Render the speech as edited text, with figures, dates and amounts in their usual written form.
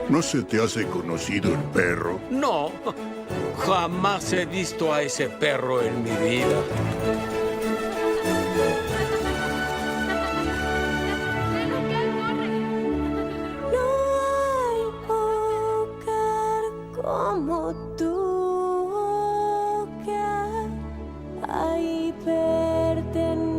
¿No se te hace conocido el perro? No, jamás he visto a ese perro en mi vida. No hay hogar como tu hogar. Ahí pertenece.